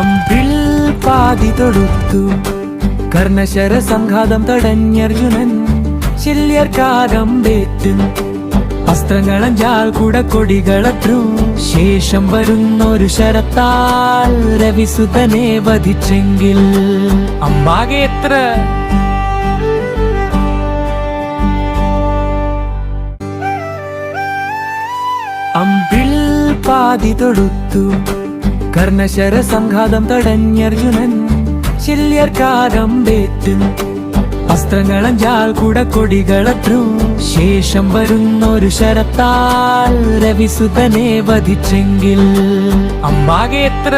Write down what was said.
അമ്പിൽ പാതി തൊടുത്തു കർണശര സംഘാതം തടഞ്ഞർജുനൻ ശല്യർക്കാരംബേറ്റും അസ്ത്രങ്ങളഞ്ചാൽ കൂടെ കൊടികളത്രു ശേഷം വരുന്നൊരു ശരത്താൽ രവിസുതനെ വധിച്ചെങ്കിൽ അമ്പാകെ എത്ര അമ്പിൽ പാതി തൊടുത്തു കർണശര സംഘാതം തടഞ്ഞർജുനൻ ശല്യർക്കാരംബേറ്റും അസ്ത്രങ്ങളഞ്ചാൽ കൂടെ കൊടികളത്രു ശേഷം വരുന്നൊരു ശരത്താൽ രവിസുതനെ വധിച്ചെങ്കിൽ അമ്പാകെ എത്ര